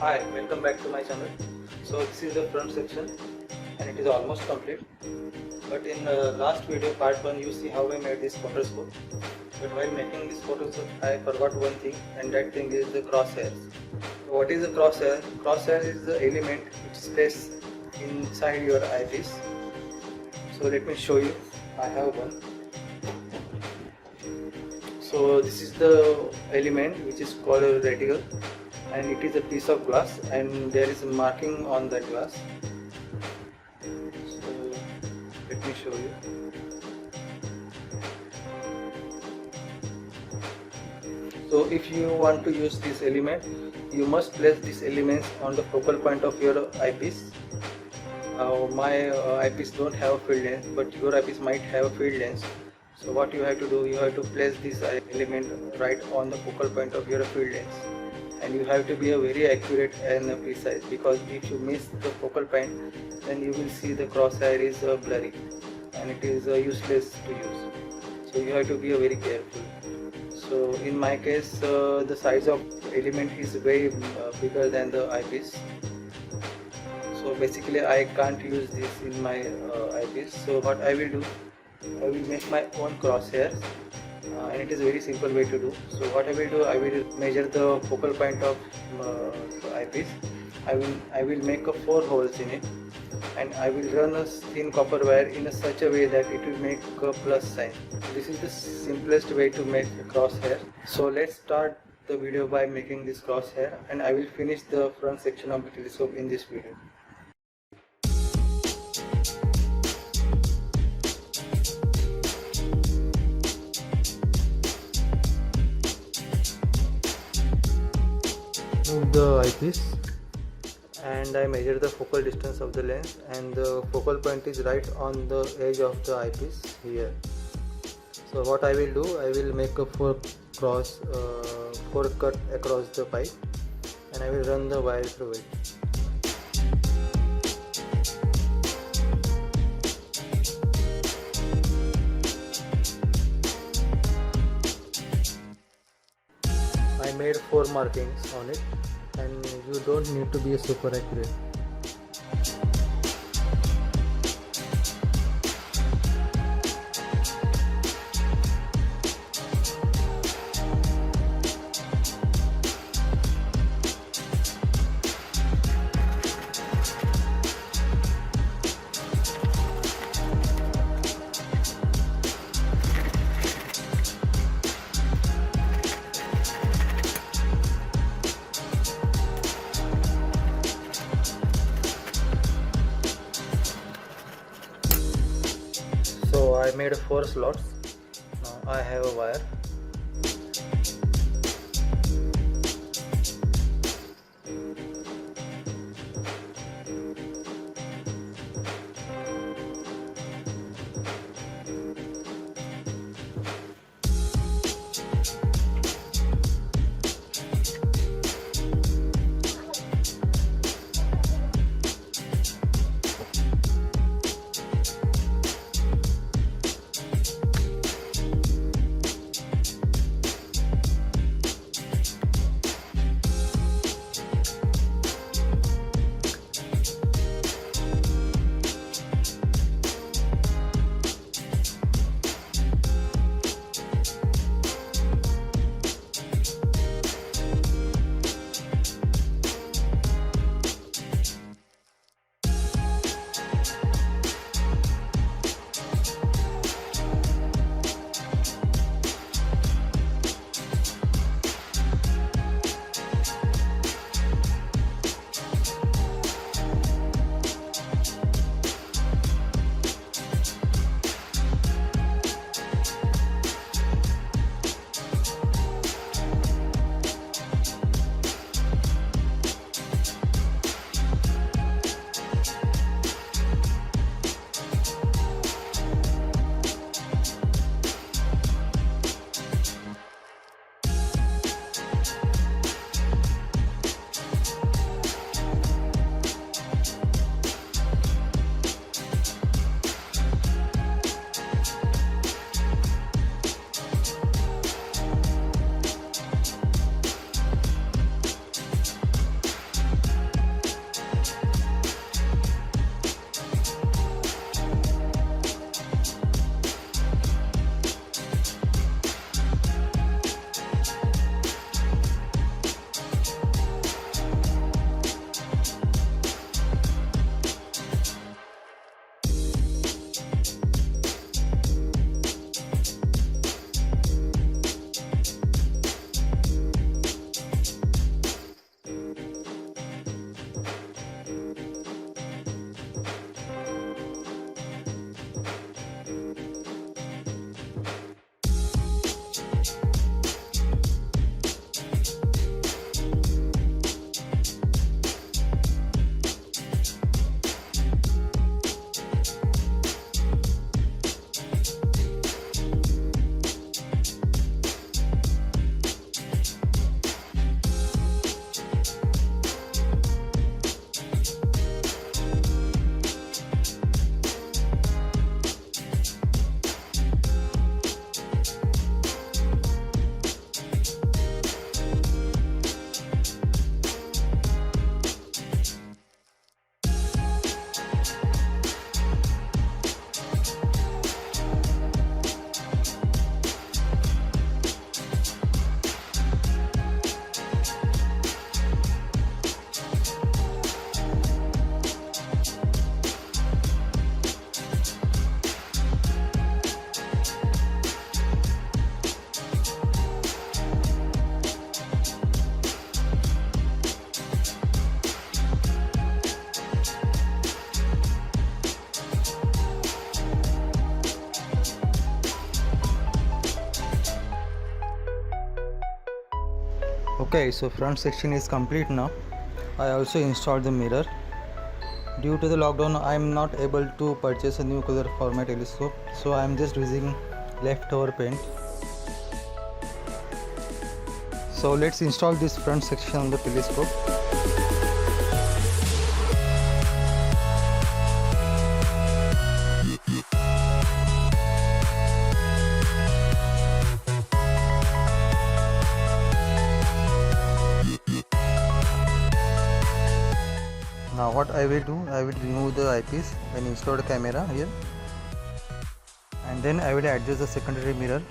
Hi, welcome back to my channel. So this is the front section and it is almost complete. But in the last video part 1 you see how I made this photoscope. But while making this photoscope I forgot one thing, and that thing is the crosshairs. What is the crosshair? Crosshair is the element which is placed inside your eyepiece. So let me show you. I have one. So this is the element which is called a reticle, and it is a piece of glass and there is a marking on that glass. So let me show you. So if you want to use this element, you must place these elements on the focal point of your eyepiece. My eyepiece don't have field lens, but your eyepiece might have a field lens. So what you have to do, you have to place this element right on the focal point of your field lens, and you have to be very accurate and precise, because if you miss the focal point then you will see the crosshair is blurry and it is useless to use. So you have to be very careful. So in my case the size of element is way bigger than the eyepiece. So basically I can't use this in my eyepiece. So what I will do, I will make my own crosshairs, and it is a very simple way to do. So what I will do, I will measure the focal point of eyepiece. I will make 4 holes in it, and I will run a thin copper wire in such a way that it will make a plus sign. This is the simplest way to make a crosshair. So let's start the video by making this crosshair, and I will finish the front section of the telescope in this video. Move the eyepiece and I measure the focal distance of the lens, and the focal point is right on the edge of the eyepiece here. So what I will do, I will make a 4 cut across the pipe, and I will run the wire through it. I made 4 markings on it, and you don't need to be super accurate. So I made 4 slots. Now I have a wire. Okay, so front section is complete now. I also installed the mirror. Due to the lockdown, I am not able to purchase a new color for my telescope, so I am just using leftover paint. So let's install this front section on the telescope. Now what I will do, I will remove the eyepiece and install the camera here, and then I will adjust the secondary mirror.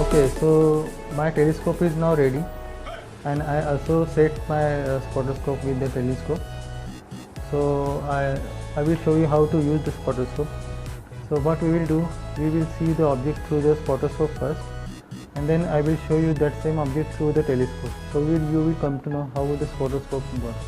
Okay, so my telescope is now ready, and I also set my spotoscope with the telescope. So I will show you how to use the spotoscope. So what we will do, we will see the object through the spotoscope first, and then I will show you that same object through the telescope. So you will come to know how the spotoscope works.